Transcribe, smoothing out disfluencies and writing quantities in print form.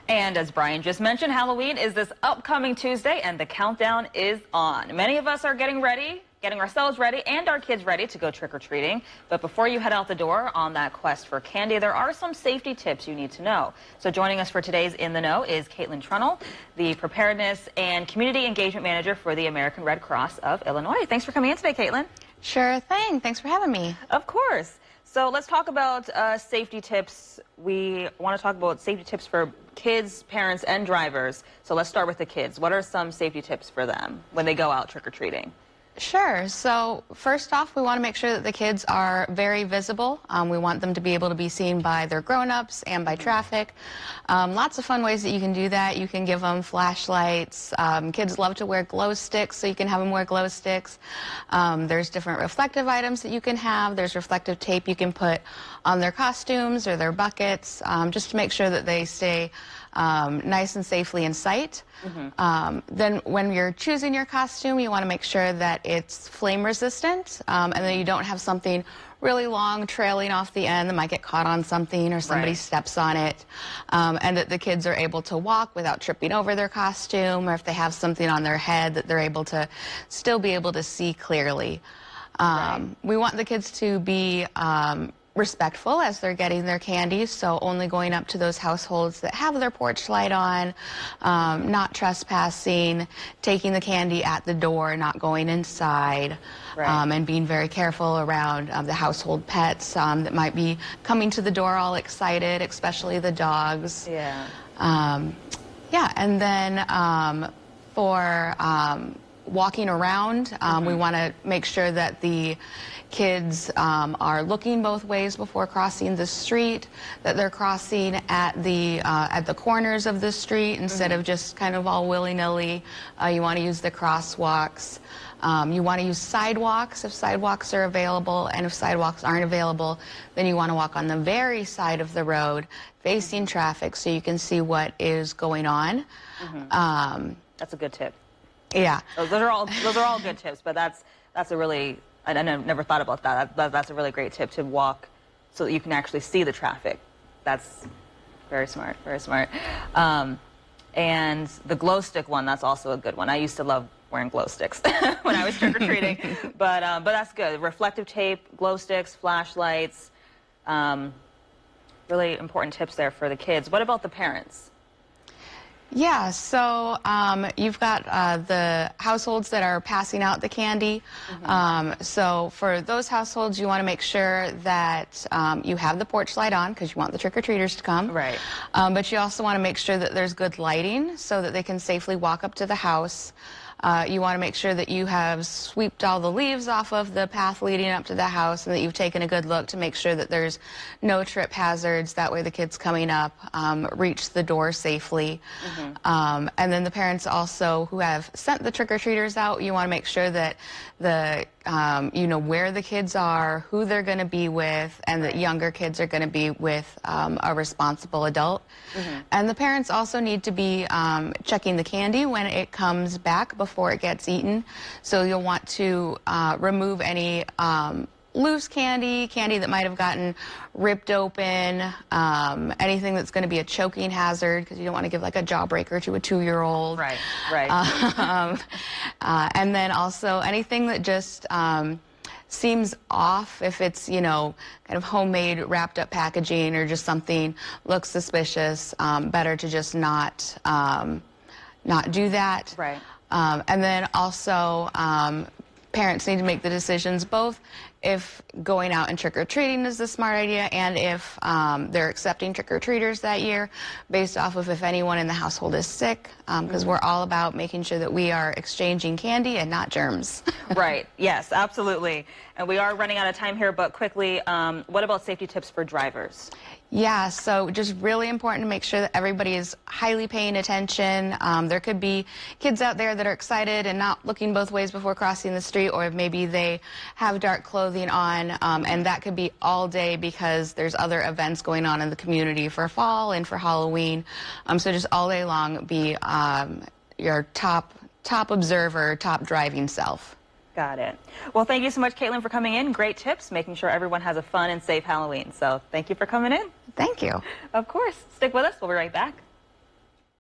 And as Brian just mentioned, Halloween is this upcoming Tuesday and the countdown is on. Many of us are getting ourselves ready and our kids ready to go trick-or-treating. But before you head out the door on that quest for candy, there are some safety tips you need to know. So joining us for today's In the Know is Caitlin Trunnell, the Preparedness and Community Engagement Manager for the American Red Cross of Illinois. Thanks for coming in today, Caitlin. Sure thing. Thanks for having me. Of course. So let's talk about safety tips. We want to talk about safety tips for kids, parents, and drivers. So let's start with the kids. What are some safety tips for them when they go out trick-or-treating? Sure. So first off, we want to make sure that the kids are very visible. We want them to be able to be seen by their grown-ups and by traffic. Lots of fun ways that you can do that. You can give them flashlights. Kids love to wear glow sticks, so you can have them wear glow sticks. There's different reflective items that you can have. There's reflective tape you can put on their costumes or their buckets, just to make sure that they stay nice and safely in sight. Then when you're choosing your costume, you want to make sure that it's flame resistant, and that you don't have something really long trailing off the end that might get caught on something or somebody steps on it, and that the kids are able to walk without tripping over their costume, or if they have something on their head that they're able to still be able to see clearly. We want the kids to be respectful as they're getting their candy, so only going up to those households that have their porch light on, not trespassing, taking the candy at the door, not going inside, and being very careful around the household pets that might be coming to the door all excited, especially the dogs. And then for walking around, we want to make sure that the kids are looking both ways before crossing the street, that they're crossing at the corners of the street instead of just kind of all willy-nilly. You want to use the crosswalks. You want to use sidewalks if sidewalks are available, and if sidewalks aren't available, then you want to walk on the very side of the road facing traffic so you can see what is going on. That's a good tip. Yeah. Those are all good tips, but that's a really, I never thought about that. That's a really great tip, to walk so that you can actually see the traffic. That's very smart, very smart. And the glow stick one, that's also a good one. I used to love wearing glow sticks when I was trick-or-treating, but that's good. Reflective tape, glow sticks, flashlights, really important tips there for the kids. What about the parents? Yeah, so you've got the households that are passing out the candy. So for those households, you want to make sure that you have the porch light on because you want the trick-or-treaters to come. But you also want to make sure that there's good lighting so that they can safely walk up to the house. You want to make sure that you have swept all the leaves off of the path leading up to the house and that you've taken a good look to make sure that there's no trip hazards. That way the kids coming up reach the door safely. And then the parents also who have sent the trick-or-treaters out, you want to make sure that you know where the kids are, who they're going to be with, and that younger kids are going to be with a responsible adult. And the parents also need to be checking the candy when it comes back before it gets eaten. So you'll want to remove any loose candy that might have gotten ripped open, anything that's going to be a choking hazard, because you don't want to give like a jawbreaker to a 2-year-old. And then also anything that just seems off, if it's, you know, kind of homemade wrapped up packaging or just something looks suspicious, better to just not do that. And then also parents need to make the decisions both if going out and trick-or-treating is the smart idea and if they're accepting trick-or-treaters that year based off of if anyone in the household is sick, because we're all about making sure that we are exchanging candy and not germs. Yes, absolutely. And we are running out of time here, but quickly, what about safety tips for drivers? Yeah, so just really important to make sure that everybody is highly paying attention. There could be kids out there that are excited and not looking both ways before crossing the street, or maybe they have dark clothing on, and that could be all day because there's other events going on in the community for fall and for Halloween. So just all day long, be your top observer, top driving self. Got it. Well, thank you so much, Caitlin, for coming in. Great tips, making sure everyone has a fun and safe Halloween. So thank you for coming in. Thank you. Of course. Stick with us. We'll be right back.